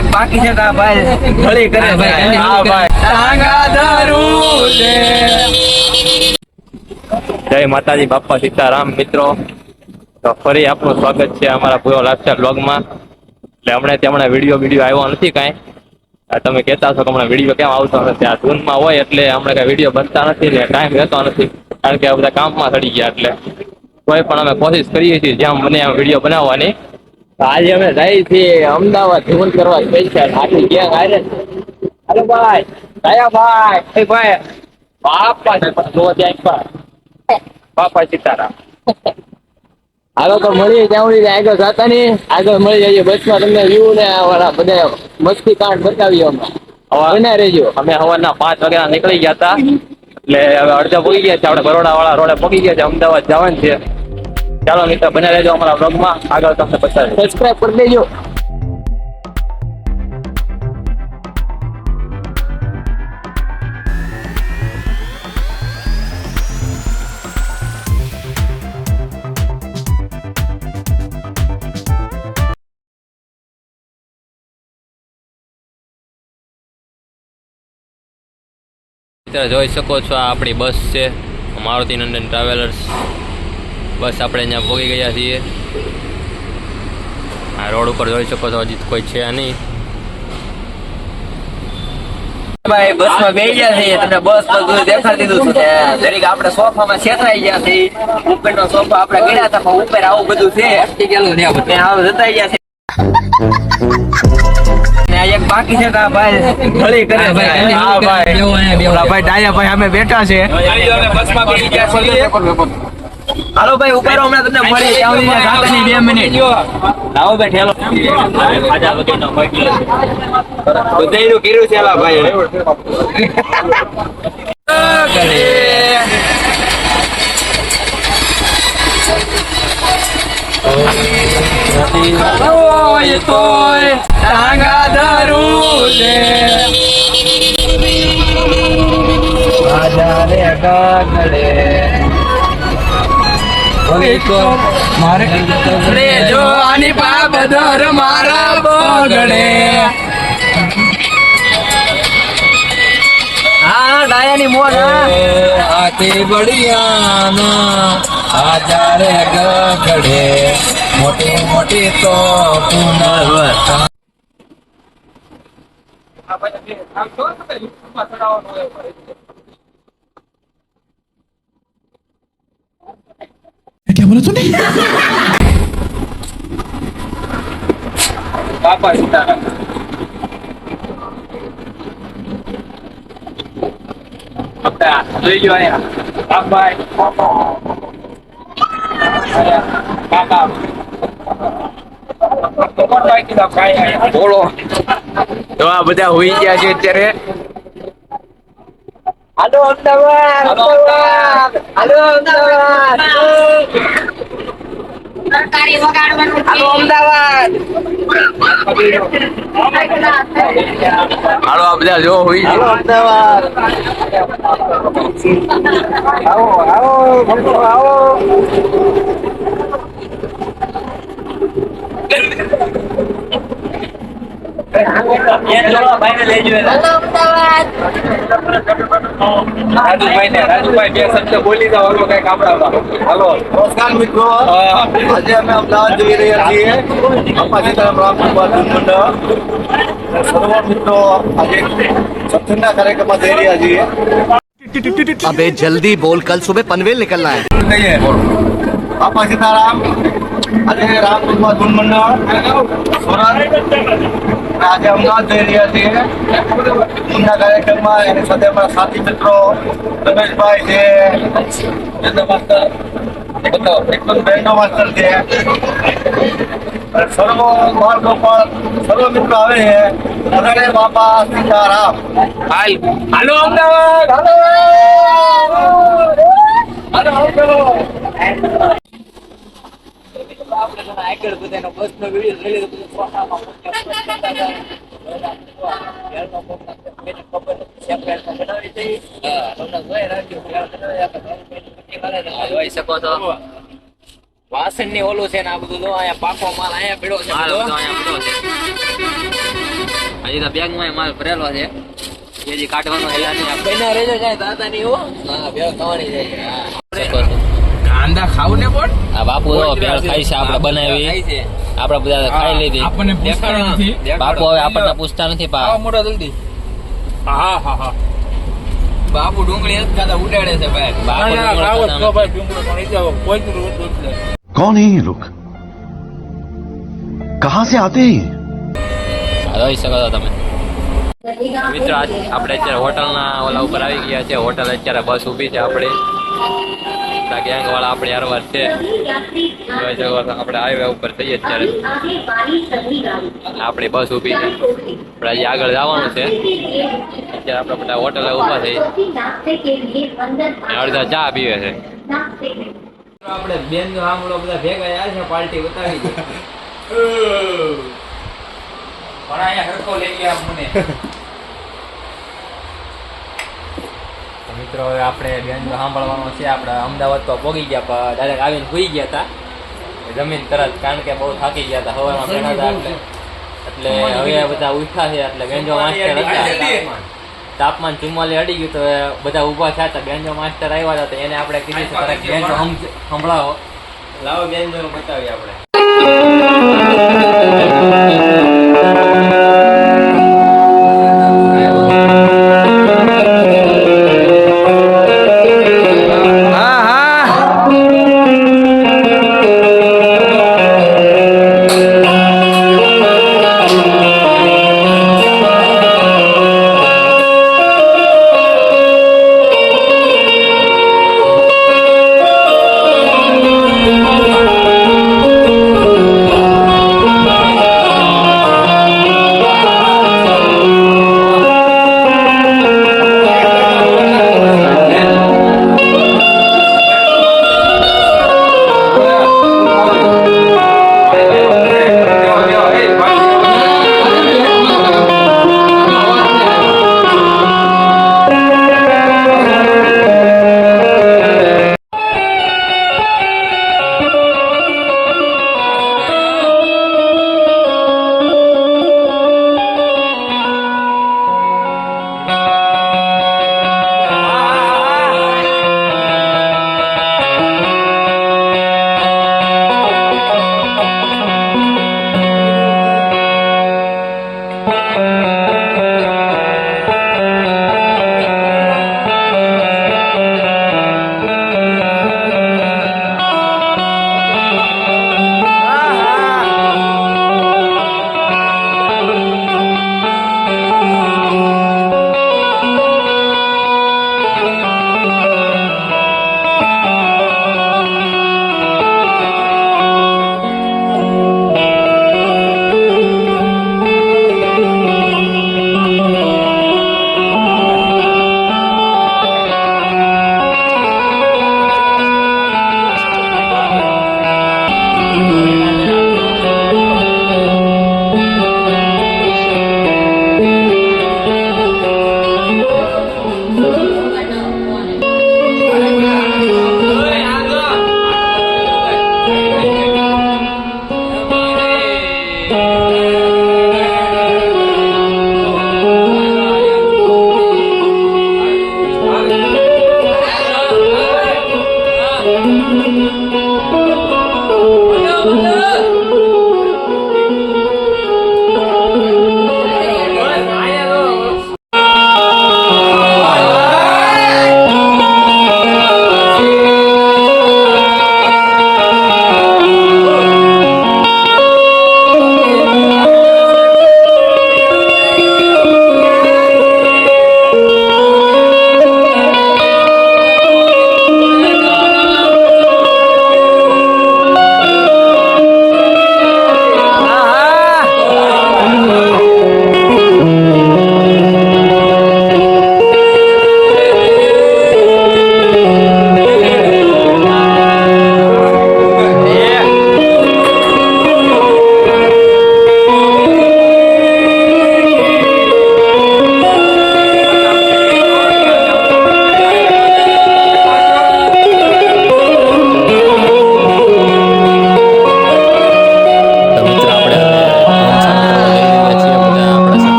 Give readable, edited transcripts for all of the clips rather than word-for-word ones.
એક બાકી છે કા ભાઈ ઘડી કરે ભાઈ. હા ભાઈ ટાંગા ધરું છે. જય માતાજી બાપા સીતારામ મિત્રો. તો ફરી આપનું સ્વાગત છે અમારા પૂરો લાક્ષા બ્લોગમાં. એટલે હમણાં વિડીયો આવ્યો નથી કાંઈ. તમે કહેતા છો કે હમણાં વિડીયો કેમ આવતો નથી, આ જૂનમાં હોય એટલે હમણાં કઈ વિડીયો બનતા નથી ને ટાઈમ રહેતો નથી, કારણ કે આ બધા કામમાં ચડી ગયા. એટલે કોઈ પણ અમે કોશિશ કરીએ છીએ જ્યાં બને આમ વિડીયો બનાવવાની. આજે અમે જઈએ છીએ અમદાવાદ ધૂન કરવા સ્પેશિયલ આખી ગેંગ આરે. અરે ભાઈ દયા ભાઈ ભાઈ બાપા બાપા સીતારામ. હાલો તો મળીએ ત્યાં સુધી આગળ જતા નહીં, આગળ મળી જઈએ બસમાં. તમને વ્યૂ ને વાળા બધા મસ્તી કાંડ બતાવીએ અમે રહેજો. અમે સવારના 5 વાગ્યા નીકળી ગયા હતા, એટલે હવે અડધા પગી ગયા છે. આપણે બરોડા વાળા રોડે પગી ગયા છે, અમદાવાદ જવાનું છે. ચાલો મિત્ર બને રહેજો અમારા બ્લોગમાં, આગળ તમને બતાવીએ. સબસ્ક્રાઈબ કરી દેજો. જોઈ શકો છો આ આપણી બસ છે, મારુતિ નંદન ટ્રાવેલર્સ બસ. આપણે અહીંયા પહોંચી ગયા છીએ. આ રોડ ઉપર જોઈ શકો છો હજી કોઈ છે નહીં. ભાઈ બસમાં બેસી ગયા છે, તમને બસ બધું દેખાડી દીધું છે. દરેક આપણે સોફામાં છેતરાઈ ગયા છે. ઉપરનો સોફા આપણે ગયા હતા પણ ઉપર આવું બધું છે અટકી ગયેલું છે, આવું જતાઈ ગયા છે. એક બાકી છે કા ભાઈ ઘડી કરે ભાઈ. હા ભાઈ ઓલા ભાઈ ડાયા ભાઈ અમે બેઠા છે. બસમાં બેસી ગયા છે. હાલો ભાઈ ઉપાડો, હમણાં તમને મળી ત્યાં 2 મિનિટ. લાવો ભાઈ ઠેલો. બધાયનું કર્યું છે એલા ભાઈ. ટાંગા ધરું છે. મારે જો આની પાપ ધર મારા બગડે. હા ડાયાની મોજ આથી બળિયાના આજારે ગગડે. મોટી મોટી તો પુનર્વતા. क्या बोला तूने? બાપા સીતારામ. જોઈ ગયો અહીંયા ભાઈ બોલો. તો આ બધા હોઈ ગયા છે અત્યારે. હાલો અમદાવાદ, અમદાવાદ, હાલો અમદાવાદ, હાલો અમદાવાદ. હાલો આ બધા જો હોઈ હાલો અમદાવાદ. આવો આવો આવો. રાજુભાઈ બે શબ્દ બોલી જાવ કઈક આપણા. હાલો નમસ્કાર મિત્રો, આજે અમે અમદાવાદ જઈ રહ્યા છીએ. બાપા સીતારામ સર્વ મિત્રો આજે સત્સંગના કાર્યક્રમમાં જઈ રહ્યા છીએ. अबे जल्दी बोल, कल सुबह पनवेल निकलना है. બાપા સીતારામ. આજે રામકૃપા ધૂન મંડળ સુરત આજે અમદાવાદ જઈ રહ્યા છીએ. ધૂનના કાર્યક્રમમાં એની સાથે અમારા સાથી મિત્રો રમેશભાઈ છે, બેન્ડો માસ્ટર છે, સર્વ બાળ ગોપાલ સર્વ મિત્રો આવે છે. બધાને બાપા સીતારામ. હાલો અમદાવાદ. આગળ બધાનો બસનો વિડીયો લઈ લીધો. જોઈ શકો છો વાસણ ની ઓલું છે ને આ બધું અહીંયા પાકો માલ અહીંયા પીડો છે. હજી તો બેગમાં માલ ભરેલો છે એ હજી કાઢવાનો હેલા નહીં આપણે ના રેજો જાય દાદા ની હો હા ભેળ ખાવાની જાય કાંદા ખાવ ને પણ આ બાપુ તો ભેળ ખાઈ છે આપણે બનાવી આપણે બધા ખાઈ લીધી આપણને પૂછતા નથી બાપુ હવે આપણને પૂછતા નથી પા મોટો જલ્દી હા હા હા બાપુ ડુંગળી જ ખાતા ઉડાડે છે ભાઈ બાપુ कौन है ये लोग कहाँ से आते हैं જોઈ શકો છો તમે મિત્રો આપણે અત્યારે હોટલના ઓલા ઉપર આવી ગયા છે હોટલ અત્યારે બસ ઊભી છે આપણે ગેંગ વાળા આપણે હરવાર છે જોઈ શકો છો આપણે હાઈવે ઉપર થઈએ અત્યારે આપણી બસ ઊભી છે આપણે હજી આગળ જવાનું છે અત્યારે આપણે બધા હોટલે ઊભા થઈ અડધા ચા પીવે છે આપણે બેન નો આમળો બધા ભેગા આવ્યા છે પાર્ટી બતાવી છે પણ અહીંયા હરખો લઈ ગયા મને મિત્રો હવે આપણે બેન સાંભળવાનું છે આપણે અમદાવાદ તો પોગી ગયા પણ ડાયરેક્ટ આવીને સુઈ ગયા હતા જમીન તરત કારણ કે બહુ થાકી ગયા હતા હવામાં બેઠા હતા એટલે હવે બધા ઉઠ્યા છે એટલે બેન્જો માસ્ટર હતા તાપમાન 44 અડી ગયું તો બધા ઊભા થયા હતા બેન્જો માસ્ટર આવ્યા હતા તો એને આપણે કીધું છે તારે બેન્જો સંભળાવો લાવો બેન જો બતાવીએ આપણે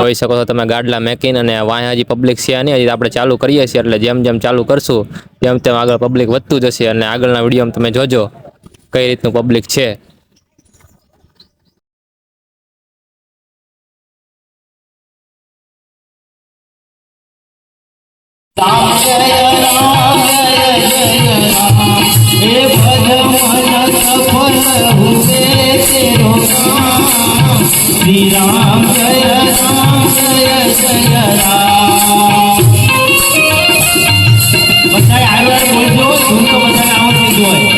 જોઈ શકો છો તમે ગાડલા મેકીન અને વાંહે હજી પબ્લિક છે નહીં, હજી આપણે ચાલુ કરીએ છીએ એટલે જેમ જેમ ચાલુ કરશું તેમ તેમ આગળ પબ્લિક વધતું જશે અને આગળના વિડીયોમાં તમે જોજો કઈ રીતનું પબ્લિક છે. श्री राम जय जय राम. બધા આગળ બોલજો, ધૂન તો બધાને આવડતી જ હોય.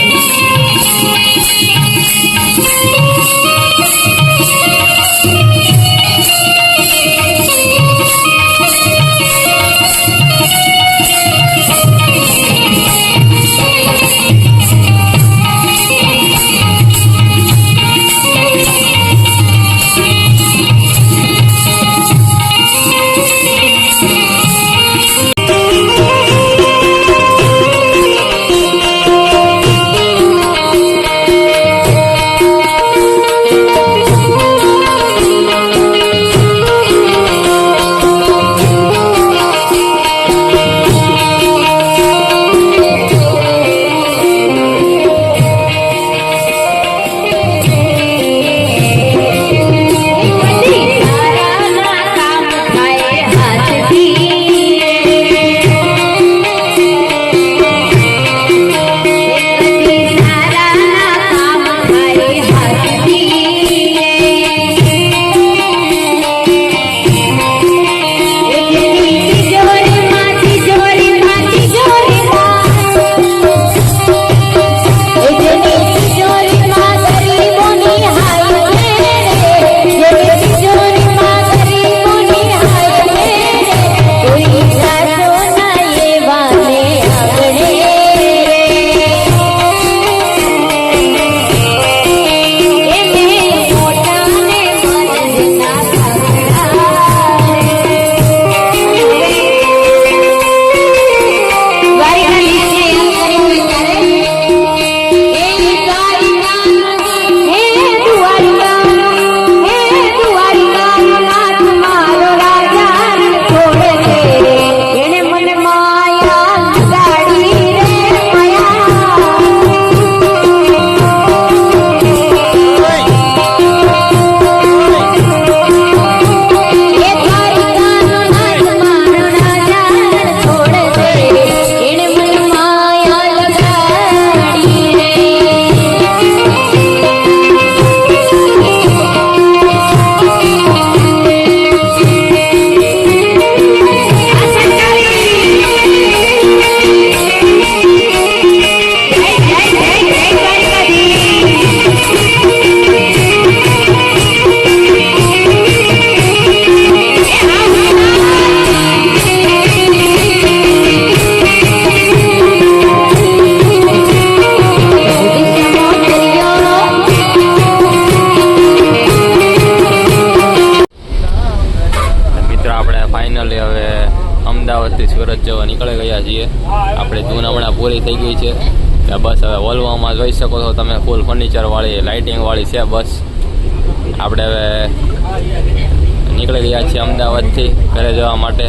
ફાઇનલી હવે અમદાવાદથી સુરત જવા નીકળી ગયા છીએ. આપણે જૂન હમણાં પૂરી થઈ ગઈ છે. બસ હવે વોલ્વોમાં જોઈ શકો છો તમે, ફૂલ ફર્નિચરવાળી લાઇટિંગવાળી છે બસ. આપણે હવે નીકળી ગયા છીએ અમદાવાદથી ઘરે જવા માટે.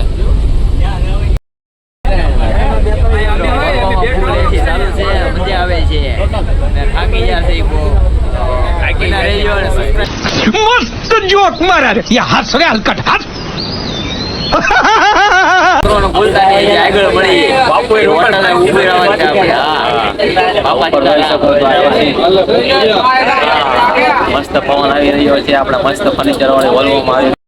मस्त जोक मारा रे या हाथ रे हलकट हाथ આગળ મળી બાપુ ઉભી મસ્ત પવન આવી રહ્યો છે. આપણે મસ્ત ફર્નિચર વાળી વોલ્વોમાં આવી